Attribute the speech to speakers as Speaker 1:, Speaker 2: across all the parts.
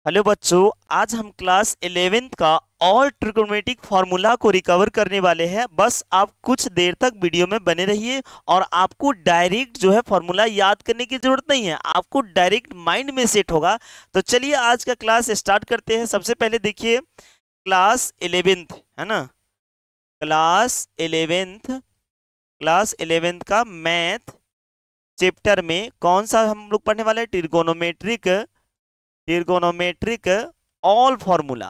Speaker 1: Hello बच्चों, आज हम क्लास 11th का ऑल ट्रिग्नोमेट्रिक फार्मूला को रिकवर करने वाले हैं। बस आप कुछ देर तक वीडियो में बने रहिए और आपको डायरेक्ट जो है फार्मूला याद करने की जरूरत नहीं है, आपको डायरेक्ट माइंड में सेट होगा। तो चलिए आज का क्लास स्टार्ट करते हैं। सबसे पहले देखिए, क्लास 11th है ना, क्लास 11th क्लास 11th का मैथ चैप्टर में कौन सा हम लोग पढ़ने वाले हैं? Trigonometric trigonometric all formula,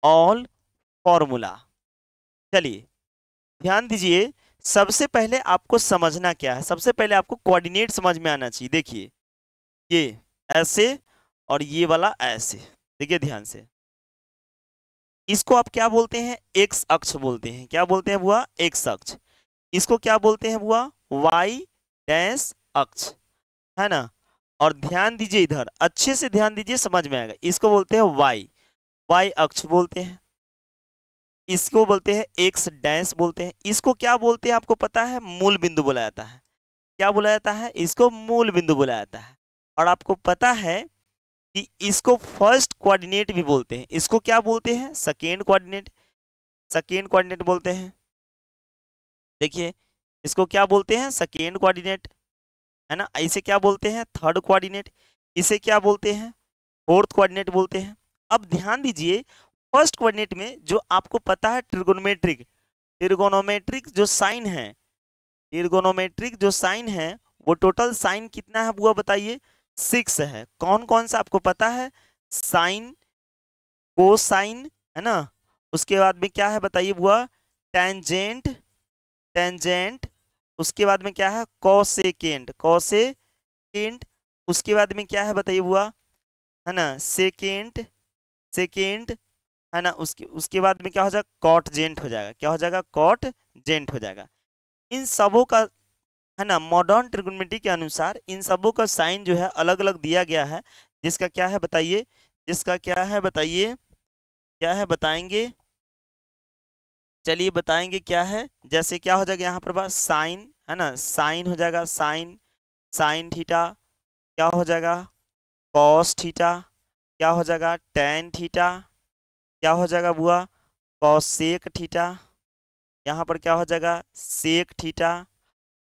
Speaker 1: all formula. चलिए ध्यान दीजिए, सबसे पहले आपको समझना क्या है। सबसे पहले आपको कोऑर्डिनेट समझ में आना चाहिए। देखिए ये ऐसे और ये वाला ऐसे, देखिए ध्यान से। इसको आप क्या बोलते हैं? एक्स अक्ष बोलते हैं। क्या बोलते हैं बुआ? एक्स अक्ष। इसको क्या बोलते हैं बुआ? वाई डैश अक्ष, है ना। और ध्यान दीजिए, इधर अच्छे से ध्यान दीजिए, समझ में आएगा। इसको बोलते हैं वाई, वाई अक्ष बोलते हैं। इसको बोलते हैं एक्स डैश बोलते हैं। इसको क्या बोलते हैं आपको पता है? मूल बिंदु बोला जाता है। क्या बोला जाता है? इसको मूल बिंदु बोला जाता है। और आपको पता है कि इसको फर्स्ट कोऑर्डिनेट भी बोलते हैं। इसको क्या बोलते हैं? सेकेंड कोऑर्डिनेट, सेकेंड कोऑर्डिनेट बोलते हैं। देखिए इसको क्या बोलते हैं? सेकेंड कोऑर्डिनेट, है ना। इसे क्या बोलते हैं? Third coordinate. इसे क्या बोलते हैं? फोर्थ कोऑर्डिनेट बोलते हैं। अब ध्यान दीजिए, फर्स्ट कोऑर्डिनेट में जो आपको पता है ट्रिगोनोमेट्रिक, ट्रिगोनोमेट्रिक जो साइन है, ट्रिगोनोमेट्रिक जो साइन है वो टोटल साइन कितना है बुआ बताइए? 6 है। कौन कौन सा आपको पता है? साइन, कोसाइन, है ना। उसके बाद में क्या है बताइए बुआ? Tangent, tangent. उसके बाद में क्या है? Cosecant, cosecant. उसके बाद में क्या है बताइए बुआ? है ना, सेकेंट, सेकेंड, है ना। उसके उसके बाद में क्या हो जाएगा? कॉट जेंट हो जाएगा। क्या हो जाएगा? कॉट जेंट हो जाएगा। इन सबों का, है ना, मॉडर्न ट्रिग्नोमेट्री के अनुसार इन सबों का साइन जो है अलग अलग दिया गया है। जिसका क्या है बताइए? जिसका क्या है बताइए? क्या है बताएंगे? चलिए बताएंगे क्या है। जैसे क्या हो जाएगा यहाँ पर बस साइन, है ना, साइन हो जाएगा साइन, साइन थीटा। क्या हो जाएगा? Cos theta. क्या हो जाएगा? Tan theta. क्या हो जाएगा बुआ? Cosec theta. यहाँ पर क्या हो जाएगा? Sec theta.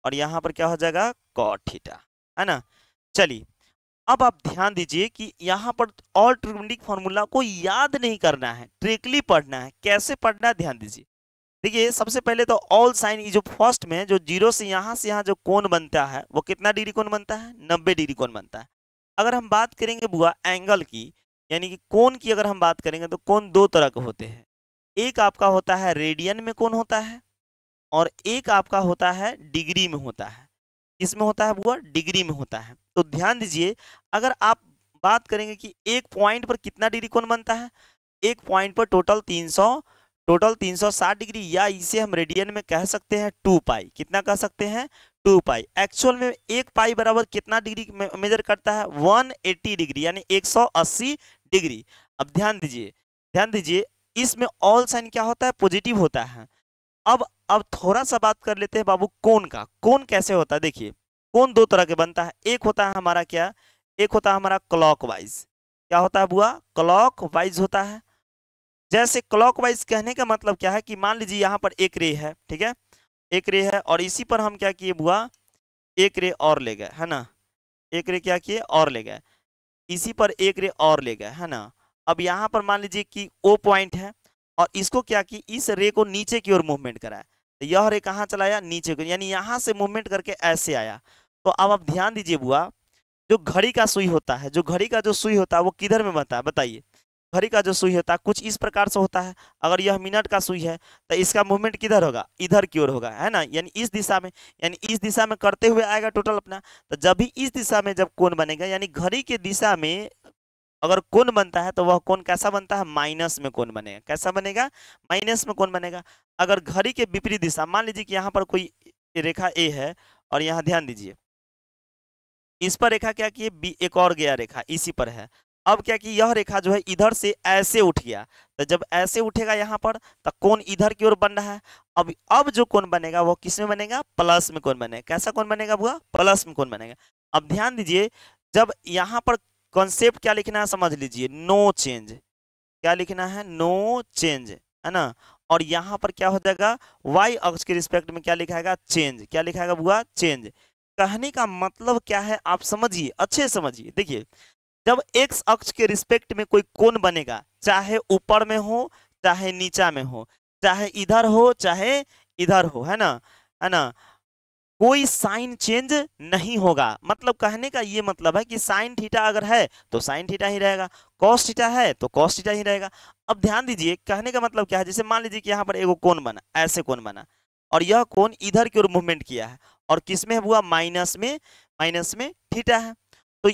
Speaker 1: और यहाँ पर क्या हो जाएगा? कॉट थीटा, है ना। चलिए अब आप ध्यान दीजिए कि यहाँ पर ऑल ट्रिग्नोमेट्रिक फॉर्मूला को याद नहीं करना है, ट्रिकली पढ़ना है। कैसे पढ़ना है ध्यान दीजिए। देखिए सबसे पहले तो ऑल साइन, जो फर्स्ट में जो जीरो से यहाँ जो कोण बनता है वो कितना डिग्री कोण बनता है? 90 डिग्री कोण बनता है। अगर हम बात करेंगे बुआ एंगल की, यानी कि कोण की, अगर हम बात करेंगे तो कोण दो तरह के होते हैं। एक आपका होता है रेडियन में कोण होता है, और एक आपका होता है डिग्री में होता है। इसमें होता है बुआ? डिग्री में होता है। तो ध्यान दीजिए, अगर आप बात करेंगे कि एक पॉइंट पर कितना डिग्री कोण बनता है, एक पॉइंट पर टोटल 300, टोटल 360 डिग्री, या इसे हम रेडियन में कह सकते हैं 2 पाई। कितना कह सकते हैं? 2 पाई। एक्चुअल में एक पाई बराबर कितना डिग्री मेजर करता है? 180 डिग्री, यानी 180 डिग्री। अब ध्यान दीजिए, ध्यान दीजिए, इसमें ऑल साइन क्या होता है? पॉजिटिव होता है। अब थोड़ा सा बात कर लेते हैं बाबू कोण का। कोण कैसे होता है? देखिए कोण दो तरह के बनता है। एक होता है हमारा क्या? एक होता है हमारा क्लॉकवाइज। क्या होता है बुआ? क्लॉकवाइज होता है। जैसे क्लॉकवाइज कहने का मतलब क्या है कि मान लीजिए यहाँ पर एक रे है, ठीक है, एक रे है, और इसी पर हम क्या किए बुआ? एक रे और ले गए, है ना। एक रे क्या किए? और ले गए। इसी पर एक रे और ले गए, है ना। अब यहाँ पर मान लीजिए कि ओ पॉइंट है, और इसको क्या की? इस रे को नीचे की ओर मूवमेंट कराया। तो यह रे कहाँ चला आया? नीचे को, यानी यहाँ से मूवमेंट करके ऐसे आया। तो अब आप ध्यान दीजिए बुआ, जो घड़ी का सुई होता है, जो घड़ी का जो सुई होता है वो किधर में बनता है बताइए? घड़ी का जो सुई होता है कुछ इस प्रकार से होता है। अगर यह मिनट का सुई है तो इसका मूवमेंट किधर होगा? इधर की ओर होगा, है ना, यानी इस दिशा में। यानी इस दिशा में करते हुए आएगा टोटल अपना। तो जब भी इस दिशा में जब कोण बनेगा, यानी घड़ी के दिशा में अगर कोण बनता है तो वह कोण कैसा बनता है? माइनस में कोण बनेगा। कैसा बनेगा? माइनस में कोण बनेगा। अगर घड़ी के विपरीत दिशा, मान लीजिए कि यहाँ पर कोई रेखा ए है, और यहाँ ध्यान दीजिए इस पर रेखा क्या की? बी, एक और गया रेखा इसी पर है। अब क्या कि यह रेखा जो है इधर से ऐसे उठ गया। तो जब ऐसे उठेगा यहाँ पर, तो कोण इधर की ओर बन रहा है। अब जो कोण बनेगा वो किस में बनेगा? प्लस में कोण बनेगा। कैसा कोण बनेगा बुआ? प्लस में कोण बनेगा। अब ध्यान दीजिए, जब यहाँ पर कॉन्सेप्ट क्या लिखना है समझ लीजिए, नो चेंज। क्या लिखना है, नो चेंज, है ना। और यहाँ पर क्या हो जाएगा, y अक्ष के रिस्पेक्ट में क्या लिखाएगा, चेंज। क्या लिखाएगा बुआ, चेंज। कहने का मतलब क्या है आप समझिए, अच्छे समझिए। देखिए जब x अक्ष के रिस्पेक्ट में कोई कोण बनेगा, चाहे ऊपर में हो चाहे नीचा में हो, चाहे इधर हो चाहे इधर हो, है ना, कोई साइन चेंज नहीं होगा। मतलब कहने का ये मतलब है कि साइन थीटा अगर है तो साइन थीटा ही रहेगा, कॉस थीटा है तो कॉस थीटा ही रहेगा। अब ध्यान दीजिए कहने का मतलब क्या है, जैसे मान लीजिए कि यहाँ पर एगो कोण बना, ऐसे कोण बना, और यह कोण इधर की ओर मूवमेंट किया है, और किसमें हुआ, माइनस में थीटा है। तो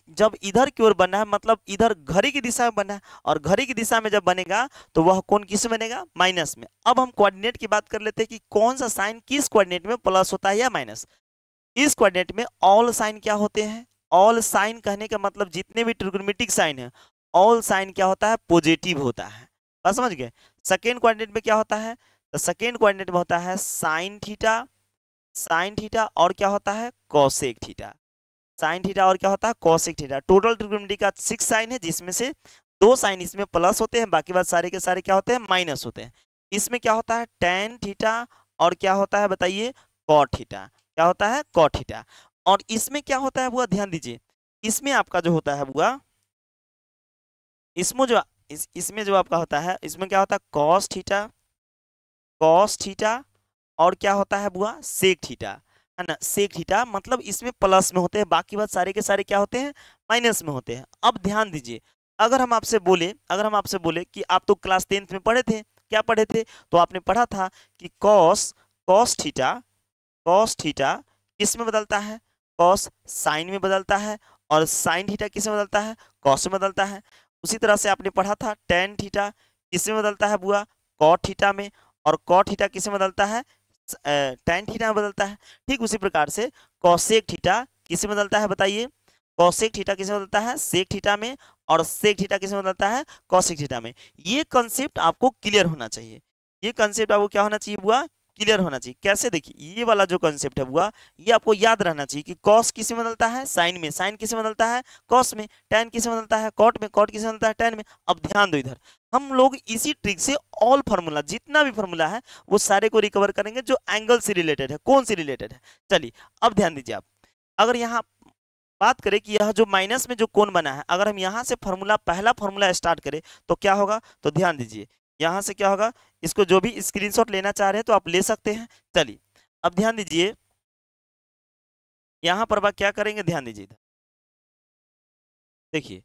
Speaker 1: जब इधर की ओर बना है मतलब इधर घड़ी की दिशा में बना है, और घड़ी की दिशा में जब बनेगा तो वह कोण किस में बनेगा, माइनस में। अब हम कोऑर्डिनेट की बात कर लेते हैं कि कौन सा साइन किस कोऑर्डिनेट में प्लस होता है या माइनस। इस कोऑर्डिनेट में ऑल साइन क्या होते हैं, ऑल साइन कहने का मतलब जितने भी ट्रिग्नोमेट्रिक साइन है, ऑल साइन क्या होता है, पॉजिटिव होता है। बात समझ गए। सेकेंड कोऑर्डिनेट में क्या होता है, तो सेकेंड कोऑर्डिनेट में होता है साइन थीटा और क्या होता है, कोसेक थीटा। साइन थीटा और क्या होता है, कोसेक थीटा। टोटल ट्रिग्नोमेट्री का 6 साइन है, जिसमें से 2 साइन इसमें प्लस होते हैं, बाकी बात सारे के सारे क्या होते हैं, माइनस होते हैं। इसमें क्या होता है, टेन थीटा और क्या होता है बताइए, कॉट थीटा। क्या होता है, कॉट थीटा। और इसमें क्या होता है बुआ, ध्यान दीजिए, इसमें आपका जो होता है बुआ, इसमें जो आपका होता है, इसमें क्या होता है, कॉस थीटा और क्या होता है बुआ, सेक थीटा, है ना। सेक थीटा मतलब इसमें प्लस में होते हैं, बाकी बात सारे के सारे क्या होते हैं, माइनस में होते हैं। अब ध्यान दीजिए, अगर हम आपसे बोले कि आप तो क्लास 10th में पढ़े थे, क्या पढ़े थे, तो आपने पढ़ा था कि कॉस थीटा किस में बदलता है, कॉस साइन में बदलता है, और साइन थीटा किस में बदलता है, कॉस में बदलता है। उसी तरह से आपने पढ़ा था टेन थीटा किस में बदलता है बुआ, कॉट थीटा में, और कॉट थीटा किस में बदलता है, टेन थीटा में बदलता है। ठीक उसी प्रकार से कॉसेक थीटा किस में बदलता है बताइए, कॉसेक थीटा किस में बदलता है, सेक थीटा में, और सेक थीटा किस में बदलता है, कॉसेक थीटा में। ये कंसेप्ट आपको क्लियर होना चाहिए, ये कंसेप्ट आपको क्या होना चाहिए बुआ, क्लियर होना चाहिए। कैसे, देखिए ये वाला जो कंसेप्ट है बुआ, ये आपको याद रहना चाहिए कि कॉस किस में बदलता है, साइन में, साइन किस में बदलता है, कॉस में, टेन किस में बदलता है, कॉट में, कॉट किस में बदलता है, टेन में। अब ध्यान दो इधर, हम लोग इसी ट्रिक से ऑल फार्मूला, जितना भी फार्मूला है वो सारे को रिकवर करेंगे जो एंगल से रिलेटेड है, कौन से रिलेटेड है। चलिए अब ध्यान दीजिए आप, अगर यहाँ बात करें कि यह जो माइनस में जो कोण बना है, अगर हम यहाँ से पहला फार्मूला स्टार्ट करें तो क्या होगा, तो ध्यान दीजिए यहाँ से क्या होगा, इसको जो भी स्क्रीनशॉट लेना चाह रहे हैं तो आप ले सकते हैं। चलिए अब ध्यान दीजिए, यहाँ पर क्या करेंगे, ध्यान दीजिए देखिए,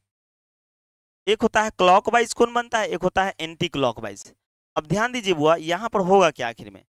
Speaker 1: एक होता है क्लॉकवाइज कोण बनता है, एक होता है एंटी क्लॉकवाइज। अब ध्यान दीजिए बुआ, यहाँ पर होगा क्या आखिर में,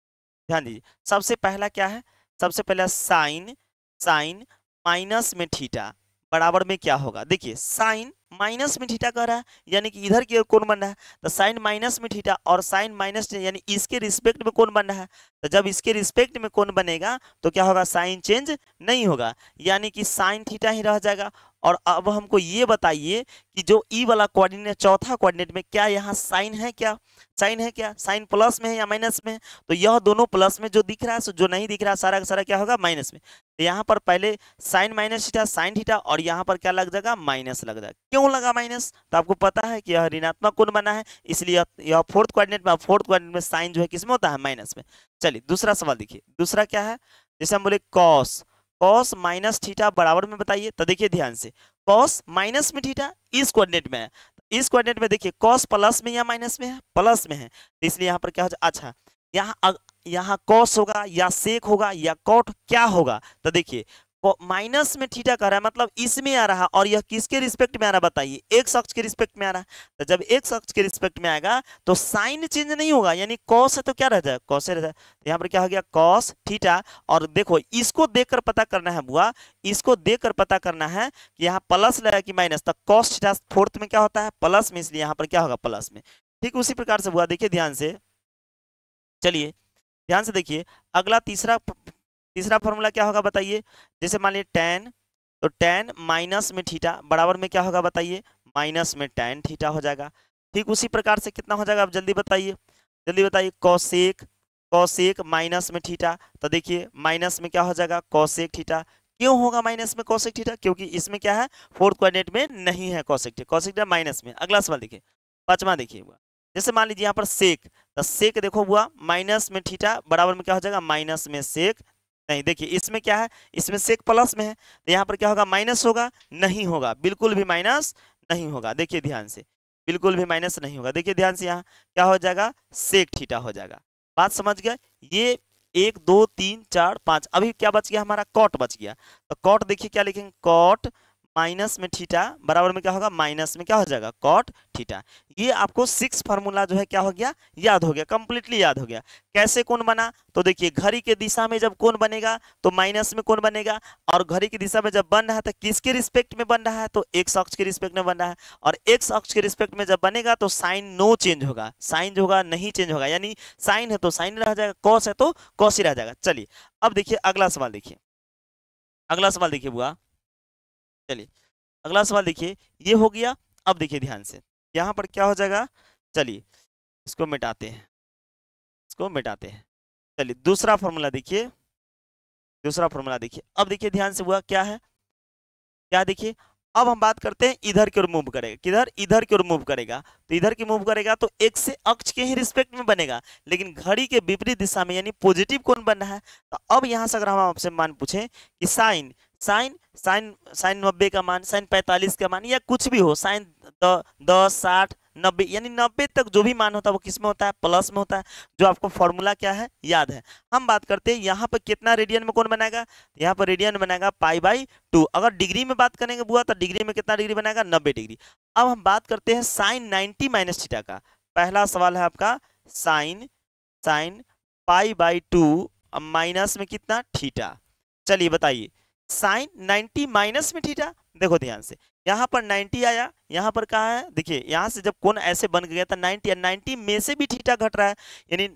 Speaker 1: ध्यान दीजिए, सबसे पहला क्या है, सबसे पहला साइन माइनस में थीटा बराबर में क्या होगा, देखिए साइन माइनस में थीटा कह रहा है, यानी कि इधर की ओर कोण बन रहा है, तो साइन माइनस में थीटा और साइन माइनस यानी इसके रिस्पेक्ट में कोण बन रहा है। तो जब इसके रिस्पेक्ट में कोण बनेगा तो क्या होगा, साइन चेंज नहीं होगा, यानी कि साइन थीटा ही रह जाएगा। और अब हमको ये बताइए कि जो ई वाला कोऑर्डिनेट, चौथा कोऑर्डिनेट में क्या यहाँ साइन है, क्या साइन है, क्या साइन प्लस में है या माइनस में है, तो यह दोनों प्लस में जो दिख रहा है, जो नहीं दिख रहा है सारा का सारा क्या होगा, माइनस में। तो यहाँ पर पहले sine minus theta, sine theta, और यहाँ पर क्या लग जाएगा, माइनस लग जाएगा। क्यों लगा माइनस, तो आपको पता है कि यह ऋणात्मक कोण बना है, इसलिए यह फोर्थ कोऑर्डिनेट में साइन जो है किसमें होता है, माइनस में। चलिए दूसरा सवाल देखिए, दूसरा क्या है, जैसे हम बोले कॉस माइनस थीटा बराबर में बताइए, तो देखिए ध्यान से, कॉस माइनस में थीटा इस कोऑर्डिनेट में है, इस कोऑर्डिनेट में देखिए कॉस प्लस में या माइनस में है, प्लस में है, तो इसलिए यहाँ पर क्या हो जाए, अच्छा यहाँ कॉस होगा या सेक होगा या कॉट क्या होगा, तो देखिए माइनस में थीटा कर रहा है मतलब इसमें आ रहा है, और यह किसके रिस्पेक्ट में आ रहा है बताइए, एक अक्ष के रिस्पेक्ट में आ रहा है। तो जब एक अक्ष के रिस्पेक्ट में आएगा तो साइन चेंज नहीं होगा, यानी कॉस है तो क्या रह जाए, कॉस रह जाए। तो यहाँ पर क्या हो गया, कॉस थीटा। और देखो इसको देखकर पता करना है बुआ, इसको देखकर पता करना है कि यहाँ प्लस लगा कि माइनस, तो कॉस थीटा फोर्थ में क्या होता है, प्लस में, इसलिए यहाँ पर क्या होगा, प्लस में। ठीक उसी प्रकार से बुआ देखिए ध्यान से, चलिए ध्यान से देखिए, अगला तीसरा फॉर्मूला क्या होगा बताइए, जैसे मान लीजिए टेन, तो टेन माइनस में थीटा बराबर में क्या होगा बताइए, माइनस में टेन थीटा हो जाएगा। ठीक उसी प्रकार से कितना हो जाएगा, आप जल्दी बताइए, कॉसेक माइनस में थीटा, तो देखिए माइनस में क्या हो जाएगा, कॉसेक थीटा, क्यों होगा माइनस में cosec थीटा? क्योंकि इसमें क्या है, फोर्थ कोऑर्डिनेट में नहीं है cosec थीटा माइनस में। अगला सवाल देखिए, पांचवा देखिए हुआ, जैसे मान लीजिए यहाँ पर सेक, तो सेक देखो हुआ माइनस में थीटा बराबर में क्या हो जाएगा, माइनस में सेक। नहीं देखिए इसमें क्या है, इसमें सेक प्लस में है, तो यहाँ पर क्या होगा, माइनस होगा, नहीं होगा, बिल्कुल भी माइनस नहीं होगा। देखिए ध्यान से, बिल्कुल भी माइनस नहीं होगा। देखिए ध्यान से, यहाँ क्या हो जाएगा, सेक थीटा हो जाएगा। बात समझ गए? ये 1 2 3 4 5, अभी क्या बच गया हमारा, कॉट बच गया। तो कॉट देखिए क्या लिखेंगे, कॉट माइनस में थीटा बराबर में क्या होगा, माइनस में क्या हो जाएगा, कॉट थीटा। ये आपको 6 फार्मूला जो है क्या हो गया, याद हो गया, कंप्लीटली याद हो गया। कैसे कोण बना, तो देखिए घड़ी के दिशा में जब कोण बनेगा तो माइनस में कोण बनेगा, और घड़ी की दिशा में जब बन रहा है तो किसके रिस्पेक्ट में बन रहा है, तो एक्स अक्ष के रिस्पेक्ट में बन रहा है। और एक्स अक्ष के रिस्पेक्ट में जब बनेगा तो साइन नो चेंज होगा, साइन जो होगा नहीं चेंज होगा, यानी साइन है तो साइन रह जाएगा, कॉस है तो कॉस ही रह जाएगा। चलिए अब देखिए अगला सवाल देखिए, अगला सवाल देखिए बुआ, चलिए अगला सवाल देखिए, ये हो गया। अब देखिए ध्यान से, यहाँ पर क्या हो जाएगा, चलिए इसको मिटाते हैं, इसको मिटाते हैं। चलिए दूसरा फॉर्मूला देखिए, दूसरा फॉर्मूला देखिए। अब देखिए ध्यान से हुआ क्या है, क्या देखिए, अब हम बात करते हैं इधर की ओर मूव करेगा, किधर, इधर की ओर मूव करेगा। तो इधर की मूव करेगा तो एक्स से अक्ष के ही रिस्पेक्ट में बनेगा, लेकिन घड़ी के विपरीत दिशा में, यानी पॉजिटिव कोण बन रहा है। तो अब यहाँ से अगर हम आपसे मान पूछें कि साइन साइन साइन साइन 90 का मान, साइन 45 का मान, या कुछ भी हो, साइन 10 60 90, यानी 90 तक जो भी मान होता है वो किस में होता है, प्लस में होता है। जो आपको फॉर्मूला क्या है याद है। हम बात करते हैं यहाँ पर कितना रेडियन में कोण बनाएगा, यहाँ पर रेडियन बनेगा पाई/2। अगर डिग्री में बात करेंगे बुआ तो डिग्री में कितना डिग्री बनाएगा, 90 डिग्री। अब हम बात करते हैं साइन 90 माइनस थीटा का। पहला सवाल है आपका साइन साइन पाई/2 माइनस में कितना, थीटा। चलिए बताइए, साइन 90 माइनस में थीटा, देखो ध्यान से, यहाँ पर 90 आया, यहाँ पर कहा है, देखिए यहाँ से जब कोण ऐसे बन गया था 90, 90 में से भी थीटा घट रहा है, यानी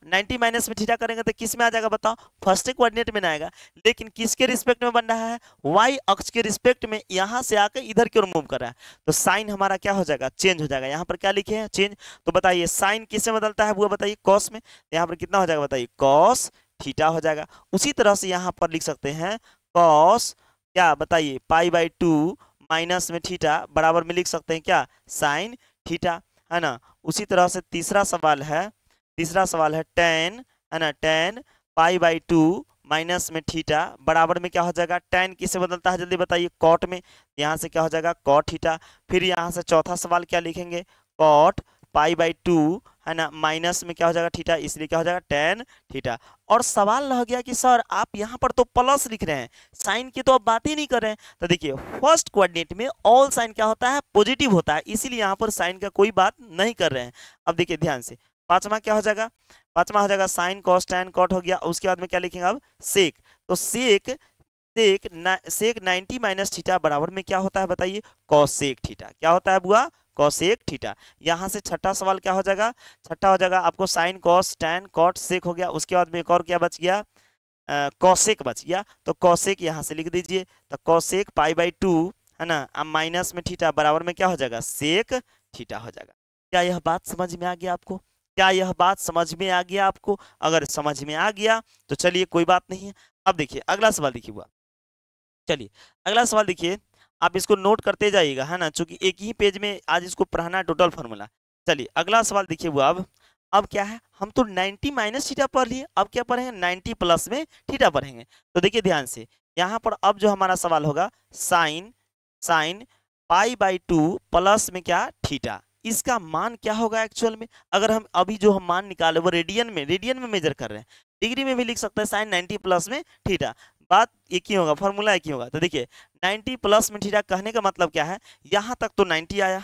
Speaker 1: 90 माइनस में थीटा करेंगे तो किस में आ जाएगा बताओ, फर्स्ट कोऑर्डिनेट में ना आएगा, लेकिन किसके रिस्पेक्ट में बन रहा है, वाई अक्ष के रिस्पेक्ट में, यहाँ से आकर इधर की ओर मूव कर रहा है। तो साइन हमारा क्या हो जाएगा, चेंज हो जाएगा। यहाँ पर क्या लिखे हैं, चेंज। तो बताइए साइन किससे बदलता है, वो बताइए कॉस में। यहाँ पर कितना हो जाएगा बताइए, कॉस थीटा हो जाएगा। उसी तरह से यहाँ पर लिख सकते हैं कॉस, क्या बताइए, पाई/2 माइनस में थीटा बराबर में लिख सकते हैं क्या, साइन थीटा, है ना। उसी तरह से तीसरा सवाल है, तीसरा सवाल है टेन, है ना, टेन पाई/2 माइनस में थीटा बराबर में क्या हो जाएगा, टेन किससे बदलता है जल्दी बताइए, कॉट में। यहाँ से क्या हो जाएगा, कॉट थीटा। फिर यहाँ से चौथा सवाल क्या लिखेंगे, कॉट पाई/2, है ना, माइनस में क्या हो जाएगा थीटा, इसलिए क्या हो जाएगा टेन थीटा। और सवाल रह गया कि सर आप यहाँ पर तो प्लस लिख रहे हैं, साइन की तो आप बात ही नहीं कर रहे हैं। तो देखिए फर्स्ट कोऑर्डिनेट में ऑल साइन क्या होता है, पॉजिटिव होता है, इसीलिए यहाँ पर साइन का कोई बात नहीं कर रहे हैं। अब देखिए ध्यान से, पांचवा क्या हो जाएगा, पांचवा हो जाएगा साइन कॉस टैन कॉट हो गया। उसके बाद में क्या लिखेंगे अब, सेक। तो सेक सेक 90 माइनस थीटा बराबर में क्या होता है बताइए, कॉसेक थीटा। क्या होता है बुआ, कॉसेक थीटा। यहाँ से छठा सवाल क्या हो जाएगा, छठा हो जाएगा आपको sine cos tan cot sec हो गया। उसके बाद में एक और क्या बच गया, कॉसेक बच गया। तो कॉसेक यहाँ से लिख दीजिए, तो कॉसेक पाई/2, है ना, अब माइनस में थीटा बराबर में क्या हो जाएगा, सेक थीटा हो जाएगा। क्या यह बात समझ में आ गया आपको, क्या यह बात समझ में आ गया आपको? अगर समझ में आ गया तो चलिए कोई बात नहीं है। अब देखिए अगला सवाल देखिए हुआ, चलिए अगला सवाल देखिए, आप इसको नोट करते जाइएगा, है ना, चूंकि एक ही पेज में आज इसको पढ़ाना है टोटल फॉर्मूला। चलिए अगला सवाल देखिए हुआ, अब क्या है, हम तो 90 माइनस थीटा पढ़ लिए, अब क्या पढ़ेंगे, 90 प्लस में थीटा पढ़ेंगे। तो देखिए ध्यान से, यहाँ पर अब जो हमारा सवाल होगा, साइन साइन पाई/2 प्लस में क्या, थीटा, इसका मान क्या होगा एक्चुअल में। अगर हम अभी जो हम मान निकाले वो रेडियन में मेजर कर रहे हैं, डिग्री में भी लिख सकते हैं साइन 90 प्लस में थीटा, बात एक ही होगा, फॉर्मूला एक ही होगा। तो देखिए 90 प्लस में थीटा कहने का मतलब क्या है, यहाँ तक तो 90 आया,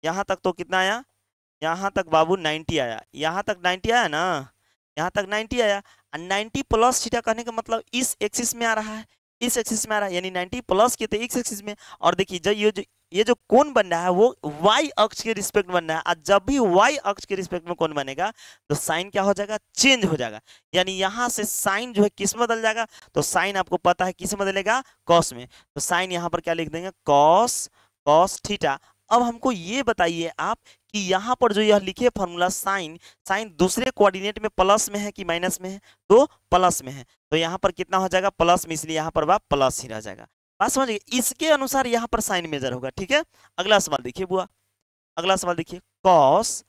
Speaker 1: यहाँ तक तो कितना आया, यहाँ तक बाबू 90 आया, यहाँ तक 90 आया ना, यहाँ तक 90 आया। 90 प्लस थीटा कहने का मतलब इस एक्सिस में आ रहा है, इस एक्सिस में आ रहा है, यानी 90 प्लस के तो इस एक्सिस में। और देखिए जब ये जो कोण बन रहा है वो y अक्ष के रिस्पेक्ट बन रहा है, और जब भी y अक्ष के रिस्पेक्ट में कोण बनेगा तो साइन क्या हो जाएगा, चेंज हो जाएगा। यानी यहाँ से साइन जो है किस में बदल जाएगा, तो साइन आपको पता है किस में बदलेगा, कॉस में। तो साइन यहाँ पर क्या लिख देंगे, कॉस कॉस थीटा। अब हमको ये बताइए आप कि यहाँ पर जो यह लिखे फॉर्मूला साइन, साइन दूसरे कोऑर्डिनेट में प्लस में है कि माइनस में है, तो प्लस में है, तो यहाँ पर कितना हो जाएगा प्लस में, इसलिए यहाँ पर वह प्लस ही रह जाएगा। बात समझ गए, इसके अनुसार यहाँ पर साइन मेजर होगा। ठीक है, अगला सवाल देखिए बुआ, अगला सवाल देखिए, कॉस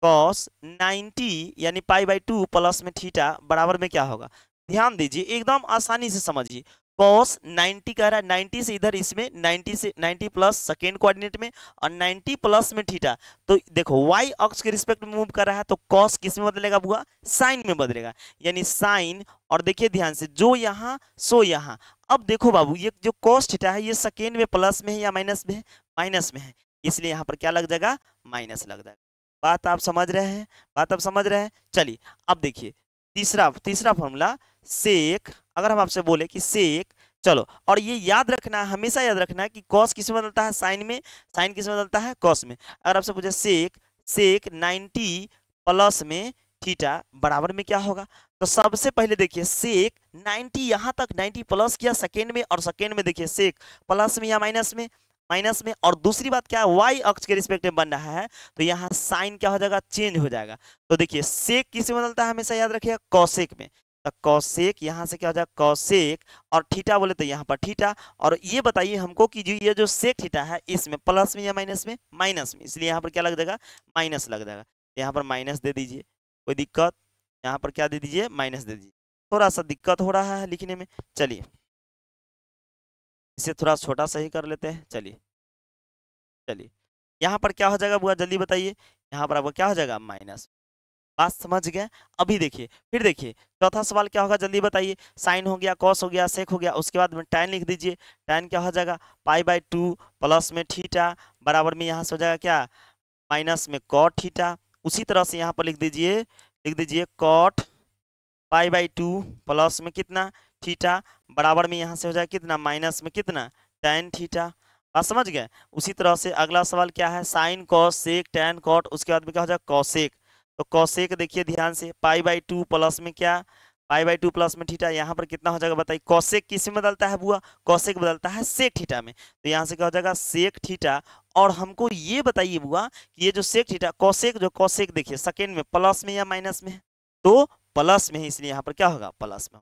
Speaker 1: कॉस 90 यानी पाई/2 प्लस में थीटा बराबर में क्या होगा। ध्यान दीजिए, एकदम आसानी से समझिए। कॉस 90 कह रहा है, 90 से इधर इसमें 90 से 90 प्लस सेकेंड कोऑर्डिनेट में और 90 प्लस में थीटा, तो देखो वाई अक्ष के रिस्पेक्ट में मूव कर रहा है, तो कॉस किस में बदलेगा बुआ, साइन में बदलेगा, यानी साइन। और देखिए ध्यान से, जो यहाँ सो यहाँ। अब देखो बाबू, ये जो कॉस थीटा है ये सेकेंड में प्लस में है या माइनस में है, माइनस में है, इसलिए यहाँ पर क्या लग जाएगा, माइनस लग जाएगा। बात आप समझ रहे हैं, बात आप समझ रहे हैं। चलिए अब देखिए तीसरा तीसरा फॉर्मूला सेक, अगर हम आपसे बोले कि सेक, चलो, और ये याद रखना है, हमेशा याद रखना है कि कॉस किस में बदलता है, साइन में, साइन किस में बदलता है, कॉस में। अगर आपसे पूछे सेक, सेक 90 प्लस में थीटा बराबर में क्या होगा, तो सबसे पहले देखिए सेक 90 यहाँ तक 90 प्लस किया सेकेंड में, और सेकेंड में देखिए सेक प्लस में या माइनस में, माइनस में। और दूसरी बात क्या है, वाई अक्ष के रिस्पेक्ट में बन रहा है, तो यहाँ साइन क्या हो जाएगा, चेंज हो जाएगा। तो देखिए सेक किस में बदलता है, हमेशा याद रखिएगा कॉसेक में, तो कॉसेक यहाँ से क्या हो जाएगा कॉसेक, और थीटा बोले तो यहाँ पर थीटा। और ये बताइए हमको कि जो ये जो सेक थीटा है इसमें प्लस में या माइनस में, माइनस में, इसलिए यहाँ पर क्या लग जाएगा, माइनस लग जाएगा। यहाँ पर माइनस दे दीजिए, कोई दिक्कत, यहाँ पर क्या दे दीजिए, माइनस दे दीजिए। थोड़ा सा दिक्कत हो रहा है लिखने में, चलिए इसे थोड़ा छोटा सा ही कर लेते हैं। चलिए चलिए, यहाँ पर क्या हो जाएगा बुआ, जल्दी बताइए, यहाँ पर आपका क्या हो जाएगा, माइनस। बात समझ गए। अभी देखिए, फिर देखिए चौथा सवाल क्या होगा, जल्दी बताइए। साइन हो गया, कॉस हो गया, सेक हो गया, उसके बाद में tan लिख दीजिए। tan क्या हो जाएगा, पाई/2 प्लस में थीटा बराबर में यहाँ से हो जाएगा क्या, माइनस में कॉट थीटा। उसी तरह से यहाँ पर लिख दीजिए कॉट पाई/2 प्लस में कितना, थीटा बराबर में यहाँ से हो जाएगा कितना, माइनस में कितना, tan थीटा। बात समझ गए। उसी तरह से अगला सवाल क्या है, sine cos sec tan cot, उसके बाद में क्या हो जाएगा कॉसेक। तो कॉसेक देखिए ध्यान से, पाई/2 प्लस में क्या, पाई/2 प्लस में थीटा, यहाँ पर कितना हो जाएगा बताइए। कॉसेक किस में बदलता है बुआ, कॉसेक बदलता है सेक थीटा में, तो यहाँ से क्या हो जाएगा सेक थीटा। और हमको ये बताइए बुआ कि ये जो सेक थीटा, कॉसेक जो कॉसेक देखिए सेकेंड में प्लस में या माइनस में है, तो प्लस में है, इसलिए यहाँ पर क्या होगा, प्लस में।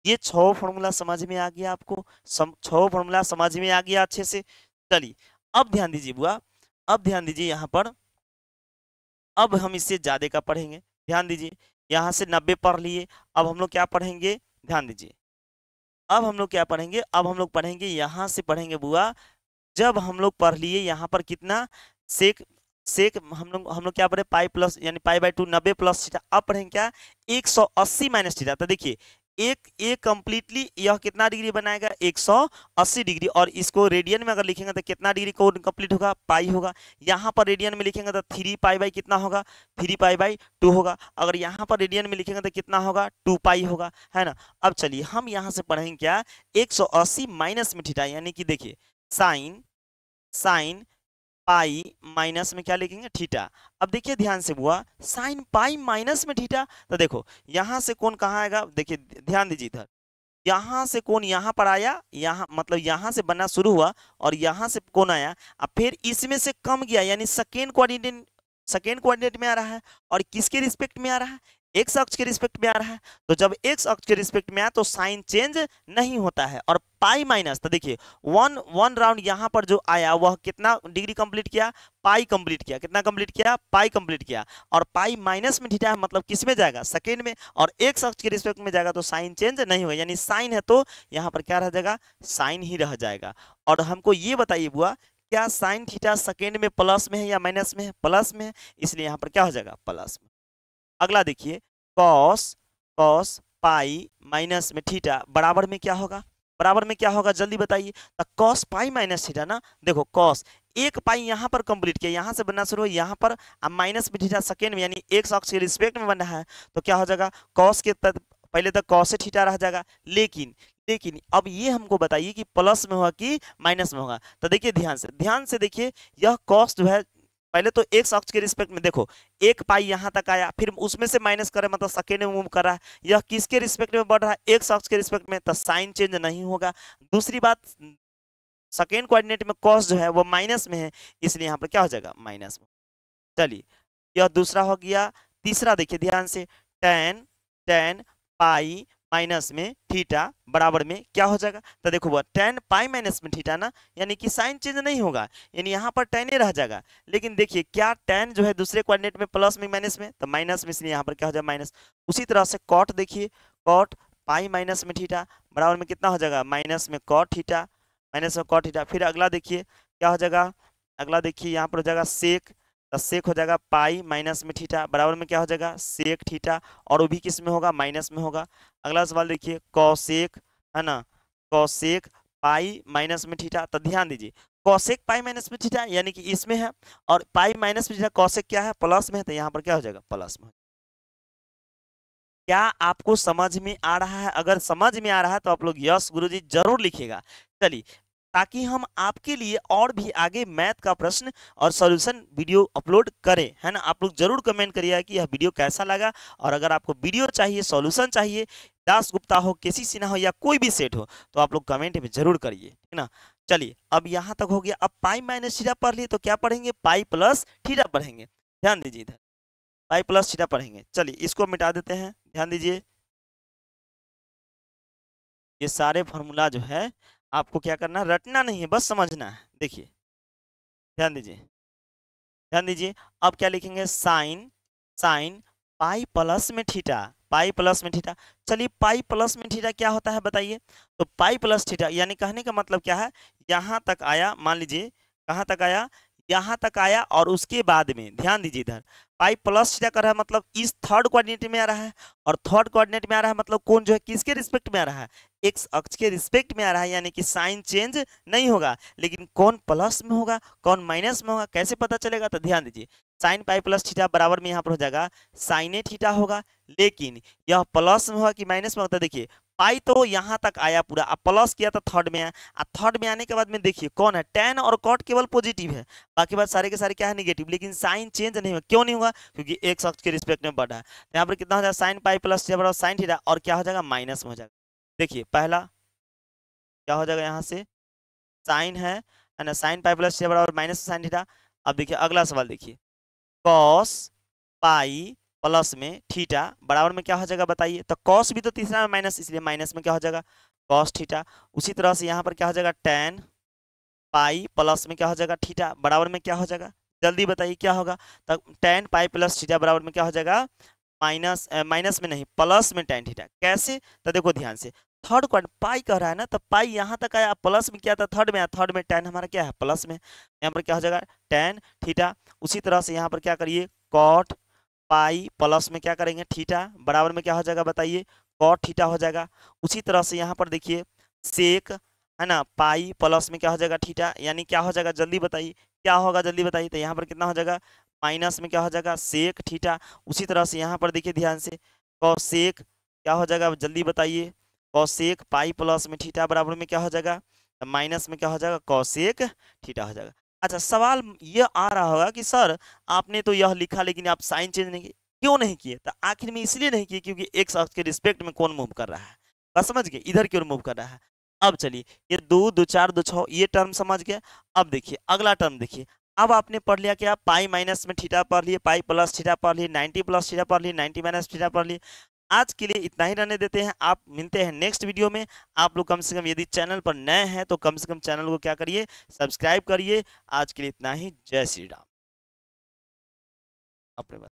Speaker 1: ये 6 फॉर्मूला समझ में आ गया आपको, 6 फॉर्मूला समझ में आ गया अच्छे से। चलिए अब ध्यान दीजिए बुआ, अब ध्यान दीजिए यहाँ पर, अब हम इससे ज्यादा का पढ़ेंगे। ध्यान दीजिए, यहाँ से 90 पढ़ लिए, अब हम लोग क्या पढ़ेंगे, ध्यान दीजिए, अब हम लोग क्या पढ़ेंगे, अब हम लोग पढ़ेंगे यहाँ से पढ़ेंगे बुआ, जब हम लोग पढ़ लिए यहाँ पर कितना, सेक, सेक हम लोग क्या पढ़े, पाई प्लस यानी पाई/2 90 प्लस थीटा। अब पढ़ेंगे क्या, 180 माइनस थीटा। तो देखिए एक कंप्लीटली यह कितना डिग्री बनाएगा, 180 डिग्री, और इसको रेडियन में अगर लिखेंगे तो कितना डिग्री को कंप्लीट होगा, पाई होगा। यहाँ पर रेडियन में लिखेंगे तो 3 पाई कितना होगा, 3 पाई/2 होगा। अगर यहाँ पर रेडियन में लिखेंगे तो कितना होगा, 2 पाई होगा, है ना। अब चलिए हम यहाँ से पढ़ेंगे क्या, 180 माइनस में थीटा, यानी कि देखिए साइन, साइन पाई माइनस में क्या लिखेंगे, थीटा। अब देखिए ध्यान से बुआ, साइन पाई माइनस में थीटा, तो देखो यहां से कौन कहाँ आएगा, देखिए ध्यान दीजिए इधर, यहाँ से कौन यहाँ पर आया, यहाँ मतलब यहाँ से बनना शुरू हुआ और यहाँ से कौन आया, अब फिर इसमें से कम गया, यानी सेकेंड कोऑर्डिनेट में आ रहा है। और किसके रिस्पेक्ट में आ रहा है, एक्स अक्ष के रिस्पेक्ट में आ रहा है। तो जब एक्स अक्ष के रिस्पेक्ट में आया तो साइन चेंज नहीं होता है। और पाई माइनस, तो देखिए वन राउंड यहाँ पर जो आया वह कितना डिग्री कंप्लीट किया, पाई कंप्लीट किया, कितना कंप्लीट किया, पाई कंप्लीट किया। और पाई माइनस में थीटा है, मतलब किस में जाएगा, सेकेंड में, और एक्स अक्ष के रिस्पेक्ट में जाएगा तो साइन चेंज नहीं होगा, यानी साइन है तो यहाँ पर क्या रह जाएगा, साइन ही रह जाएगा। और हमको ये बताइए बुआ, क्या साइन थीटा सेकेंड में प्लस में है या माइनस में है, प्लस में है, इसलिए यहाँ पर क्या हो जाएगा, प्लस में। अगला देखिए, कॉस कॉस पाई माइनस में थीटा बराबर में क्या होगा, बराबर में क्या होगा जल्दी बताइए। तो कॉस पाई माइनस थीटा ना, देखो कॉस एक पाई यहाँ पर कंप्लीट किया, यहाँ से बनना शुरू हो यहाँ पर, अब माइनस में थीटा सेकेंड में, यानी एक्स अक्ष के रिस्पेक्ट में बन रहा है, तो क्या हो जाएगा, कॉस के पहले तक कॉस से थीटा रह जाएगा। लेकिन लेकिन अब ये हमको बताइए कि प्लस में होगा कि माइनस में होगा। तो देखिए ध्यान से देखिए, यह कॉस जो है पहले तो एक्स अक्ष के रिस्पेक्ट में, देखो एक पाई यहाँ तक आया, फिर उसमें से माइनस करे, मतलब सेकेंड में मूव कर रहा है। यह किसके रिस्पेक्ट में बढ़ रहा है, एक्स अक्ष के रिस्पेक्ट में, तो साइन चेंज नहीं होगा। दूसरी बात, सेकेंड कोऑर्डिनेट में कॉस जो है वो माइनस में है, इसलिए यहाँ पर क्या हो जाएगा माइनस में। चलिए यह दूसरा हो गया। तीसरा देखिए ध्यान से, टेन टेन पाई माइनस में थीटा बराबर में क्या हो जाएगा, तो देखो वो टेन पाई माइनस में थीटा ना, यानी कि साइन चेंज नहीं होगा, यानी यहाँ पर टेन ही रह जाएगा। लेकिन देखिए क्या टेन जो है दूसरे कोऑर्डिनेट में प्लस में माइनस में, तो माइनस में, इसलिए यहाँ पर क्या हो जाएगा माइनस। उसी तरह से कॉट देखिए, कॉट पाई माइनस में थीटा बराबर में कितना हो जाएगा माइनस में कॉट थीटा, माइनस में कॉट थीटा। फिर अगला देखिए क्या हो जाएगा, अगला देखिए यहाँ पर हो जाएगा सेक, तो सेक हो जाएगा पाई माइनस में थीटा बराबर में क्या हो जाएगा सेक थीटा, और वो भी किस में होगा माइनस में होगा। अगला सवाल देखिए कॉसेक, है ना, कॉसेक पाई माइनस में थीटा, तो ध्यान दीजिए कॉसेक पाई माइनस में थीटा यानी कि इसमें है, और पाई माइनस में थीटा कॉसेक क्या है प्लस में है, तो यहाँ पर क्या हो जाएगा प्लस में। क्या आपको समझ में आ रहा है? अगर समझ में आ रहा है तो आप लोग यस गुरुजी जरूर लिखिएगा। चलिए ताकि हम आपके लिए और भी आगे मैथ का प्रश्न और सॉल्यूशन वीडियो अपलोड करें, है ना। आप लोग जरूर कमेंट करिएगा कि यह वीडियो कैसा लगा, और अगर आपको वीडियो चाहिए सॉल्यूशन चाहिए, दास गुप्ता हो, केसी सिन्हा हो, या कोई भी सेट हो, तो आप लोग कमेंट में जरूर करिए, है ना। चलिए अब यहाँ तक हो गया। अब पाई माइनस थीटा पढ़ लिए तो क्या पढ़ेंगे, पाई प्लस थीटा पढ़ेंगे। ध्यान दीजिए इधर पाई प्लस थीटा पढ़ेंगे। चलिए इसको मिटा देते हैं, ध्यान दीजिए। ये सारे फॉर्मूला जो है आपको क्या करना है, रटना नहीं है, बस समझना है। देखिए ध्यान दीजिए, ध्यान दीजिए। अब क्या लिखेंगे, साइन, साइन पाई प्लस में थीटा, पाई प्लस में थीटा। चलिए पाई प्लस में थीटा क्या होता है बताइए, तो पाई प्लस थीटा यानी कहने का मतलब क्या है, यहाँ तक आया, मान लीजिए कहाँ तक आया, यहाँ तक आया, और उसके बाद में ध्यान दीजिए इधर पाई प्लस थीटा कर रहा है मतलब इस थर्ड कोऑर्डिनेट में आ रहा है, और थर्ड कोऑर्डिनेट में आ रहा है मतलब कौन जो है किसके रिस्पेक्ट में आ रहा है, एक्स अक्ष के रिस्पेक्ट में आ रहा है, यानी कि साइन चेंज नहीं होगा। लेकिन कौन प्लस में होगा कौन माइनस में होगा कैसे पता चलेगा, तो ध्यान दीजिए साइन पाई प्लस थीटा बराबर में यहाँ पर हो जाएगा साइने थीटा होगा, लेकिन यह प्लस में होगा कि माइनस में होता है। देखिए पाई तो यहाँ तक आया पूरा, अब प्लस किया तो थर्ड में आया, थर्ड में आने के बाद में देखिए कौन है, टेन और कॉट केवल पॉजिटिव है, बाकी बात सारे के सारे क्या है नेगेटिव, लेकिन साइन चेंज नहीं हुआ। क्यों नहीं हुआ, क्योंकि एक अक्ष के रिस्पेक्ट में बढ़ा है। तो यहाँ पर कितना हो जाएगा साइन पाई प्लस थीटा बराबर साइन थीटा, और क्या हो जाएगा माइनस में हो जाएगा। देखिए पहला क्या हो जाएगा, यहाँ से साइन है ना, साइन पाई प्लस थीटा बराबर माइनस साइन थीटा। अब देखिए अगला सवाल देखिए, कॉस पाई प्लस में थीटा बराबर में क्या हो जाएगा बताइए, तो कॉस भी तो तीसरा में माइनस, इसलिए माइनस में क्या हो जाएगा कॉस थीटा। उसी तरह से यहाँ पर क्या हो जाएगा टेन पाई प्लस में क्या हो जाएगा थीटा बराबर में क्या हो जाएगा, जल्दी बताइए क्या होगा, तो टेन पाई प्लस थीटा बराबर में क्या हो जाएगा माइनस, माइनस में नहीं प्लस में टेन थीटा। कैसे, तो देखो ध्यान से थर्ड क्वाड पाई कह रहा है ना, तो पाई यहाँ तक आया प्लस में क्या था थर्ड में आया, थर्ड में टेन हमारा क्या है प्लस में, यहाँ पर क्या हो जाएगा टेन थीटा। उसी तरह से यहाँ पर क्या करिए कॉट पाई प्लस में क्या करेंगे थीटा बराबर में क्या हो जाएगा बताइए कॉट थीटा हो जाएगा। उसी तरह से यहाँ पर देखिए सेक, है ना, पाई प्लस में क्या हो जाएगा थीटा, यानी क्या हो जाएगा जल्दी बताइए क्या होगा, जल्दी बताइए, तो यहाँ पर कितना हो जाएगा माइनस में क्या हो जाएगा सेक थीटा। उसी तरह से यहाँ पर देखिए ध्यान से कॉसेक क्या हो जाएगा जल्दी बताइए, कॉसेक पाई प्लस में थीटा बराबर में क्या हो जाएगा, तो माइनस में क्या हो जाएगा कॉसेक थीटा हो जाएगा। अच्छा सवाल ये आ रहा होगा कि सर आपने तो यह लिखा लेकिन आप साइन चेंज नहीं किए, क्यों नहीं किए, तो आखिर में इसलिए नहीं किए क्योंकि एक्स अक्ष के रिस्पेक्ट में कौन मूव कर रहा है, बस समझ गए इधर क्यों मूव कर रहा है। अब चलिए ये दो दो चार दो छः ये टर्म समझ गया। अब देखिए अगला टर्म देखिए, अब आपने पढ़ लिया क्या, पाई माइनस में थीटा पढ़ लिए, पाई प्लस थीटा पढ़ लिए, 90 प्लस थीटा पढ़ लिए, 90 माइनस थीटा पढ़ लिए। आज के लिए इतना ही रहने देते हैं, आप मिलते हैं नेक्स्ट वीडियो में। आप लोग कम से कम यदि चैनल पर नए हैं तो कम से कम चैनल को क्या करिए सब्सक्राइब करिए। आज के लिए इतना ही, जय श्री राम। अपने